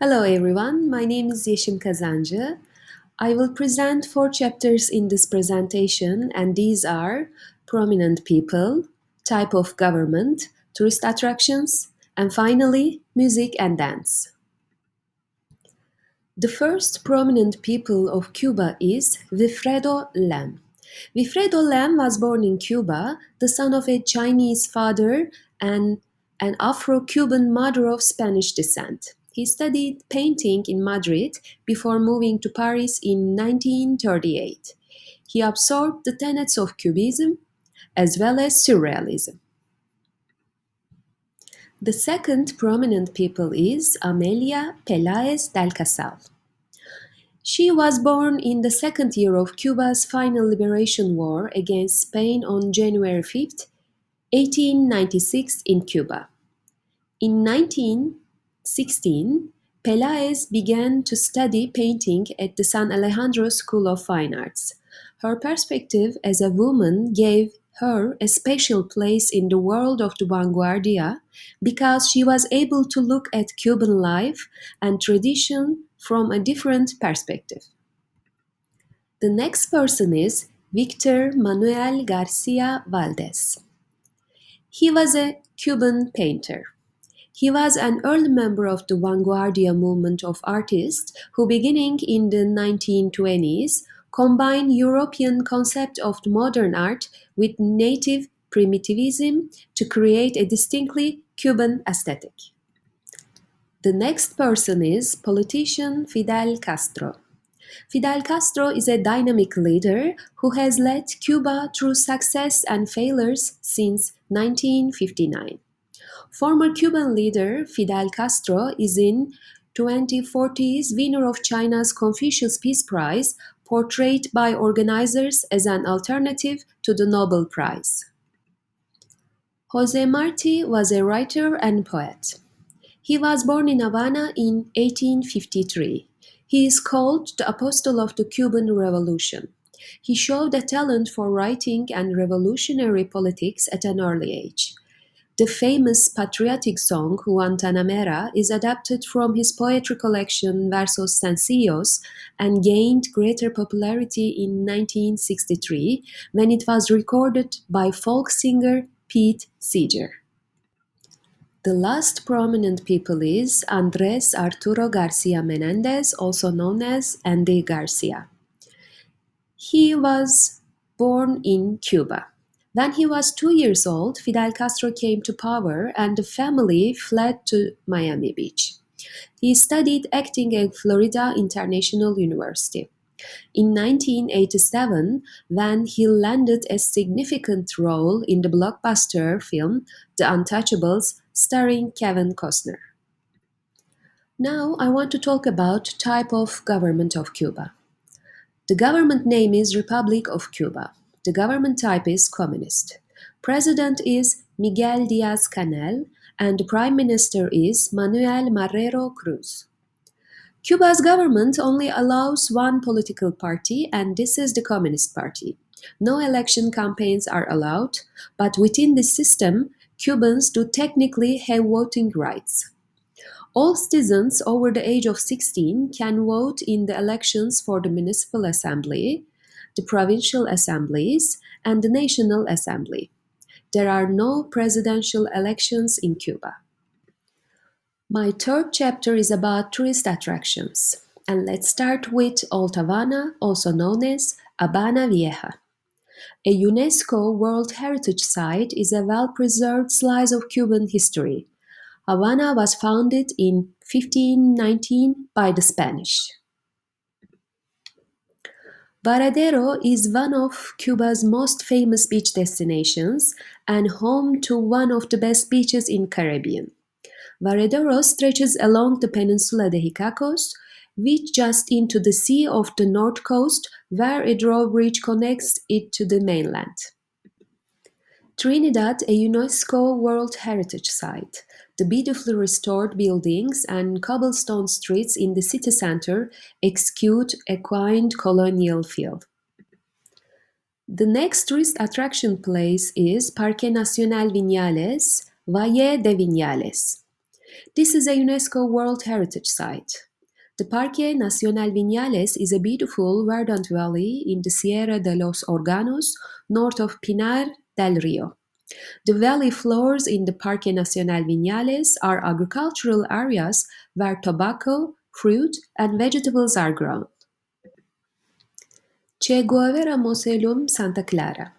Hello everyone, my name is Yeşim Kazancı. I will present 4 chapters in this presentation, and these are prominent people, type of government, tourist attractions, and finally music and dance. The first prominent people of Cuba is Wilfredo Lam. Wilfredo Lam was born in Cuba, the son of a Chinese father and an Afro-Cuban mother of Spanish descent. He studied painting in Madrid before moving to Paris in 1938. He absorbed the tenets of Cubism as well as Surrealism. The second prominent people is Amelia Peláez del Casal. She was born in the second year of Cuba's final liberation war against Spain on January 5, 1896 in Cuba. In 1916, Peláez began to study painting at the San Alejandro School of Fine Arts. Her perspective as a woman gave her a special place in the world of the vanguardia because she was able to look at Cuban life and tradition from a different perspective. The next person is Victor Manuel Garcia Valdez. He was a Cuban painter. He was an early member of the vanguardia movement of artists who, beginning in the 1920s, combined European concept of modern art with native primitivism to create a distinctly Cuban aesthetic. The next person is politician Fidel Castro. Fidel Castro is a dynamic leader who has led Cuba through success and failures since 1959. Former Cuban leader Fidel Castro is in 2040's winner of China's Confucius Peace Prize, portrayed by organizers as an alternative to the Nobel Prize. José Martí was a writer and poet. He was born in Havana in 1853. He is called the Apostle of the Cuban Revolution. He showed a talent for writing and revolutionary politics at an early age. The famous patriotic song Guantanamera is adapted from his poetry collection Versos Sencillos and gained greater popularity in 1963 when it was recorded by folk singer Pete Seeger. The last prominent people is Andrés Arturo García Menéndez, also known as Andy Garcia. He was born in Cuba. When he was 2 years old, Fidel Castro came to power and the family fled to Miami Beach. He studied acting at Florida International University. In 1987, when he landed a significant role in the blockbuster film The Untouchables, starring Kevin Costner. Now I want to talk about type of government of Cuba. The government name is Republic of Cuba. The government type is communist. President is Miguel Díaz-Canel and the Prime Minister is Manuel Marrero Cruz. Cuba's government only allows one political party, and this is the Communist Party. No election campaigns are allowed, but within this system, Cubans do technically have voting rights. All citizens over the age of 16 can vote in the elections for the Municipal Assembly, the Provincial Assemblies, and the National Assembly. There are no presidential elections in Cuba. My third chapter is about tourist attractions, and let's start with Old Havana, also known as Habana Vieja. A UNESCO World Heritage Site is a well-preserved slice of Cuban history. Havana was founded in 1519 by the Spanish. Varadero is one of Cuba's most famous beach destinations and home to one of the best beaches in Caribbean. Varadero stretches along the peninsula de Icacos, which just into the sea off the north coast, where a drawbridge connects it to the mainland. Trinidad, a UNESCO World Heritage Site. The beautifully restored buildings and cobblestone streets in the city center exude a quaint colonial feel. The next tourist attraction place is Parque Nacional Viñales, Valle de Viñales. This is a UNESCO World Heritage Site. The Parque Nacional Viñales is a beautiful verdant valley in the Sierra de los Órganos, north of Pinar del Río. The valley floors in the Parque Nacional Viñales are agricultural areas where tobacco, fruit, and vegetables are grown. Che Guevara Mausoleum, Santa Clara.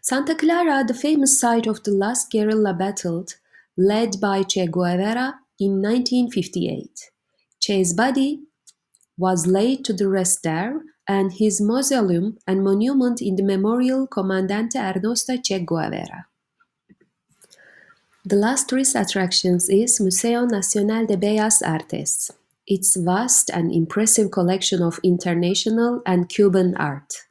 Santa Clara, the famous site of the last guerrilla battle led by Che Guevara in 1958. Che's body was laid to the rest there, and his mausoleum and monument in the Memorial Comandante Ernesto Che Guevara. The last tourist attractions is Museo Nacional de Bellas Artes. Its vast and impressive collection of international and Cuban art.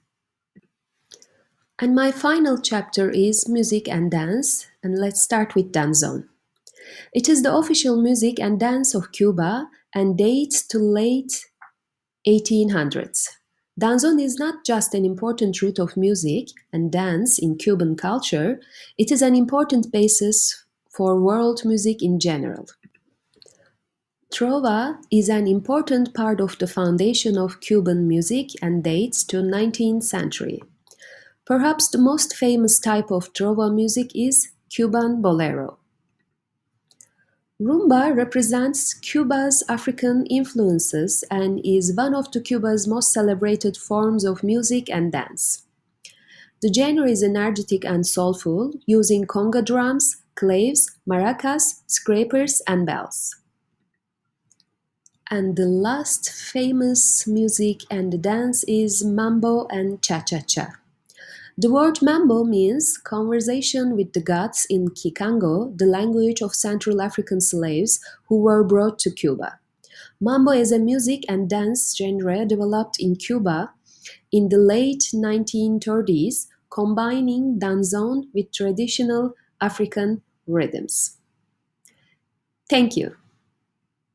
And my final chapter is music and dance, and let's start with danzón. It is the official music and dance of Cuba and dates to late 1800s. Danzón is not just an important root of music and dance in Cuban culture, it is an important basis for world music in general. Trova is an important part of the foundation of Cuban music and dates to 19th century. Perhaps the most famous type of trova music is Cuban bolero. Rumba represents Cuba's African influences and is one of Cuba's most celebrated forms of music and dance. The genre is energetic and soulful, using conga drums, claves, maracas, scrapers, and bells. And the last famous music and dance is mambo and cha-cha-cha. The word mambo means conversation with the gods in Kikongo, the language of Central African slaves who were brought to Cuba. Mambo is a music and dance genre developed in Cuba in the late 1930s, combining danzón with traditional African rhythms. Thank you.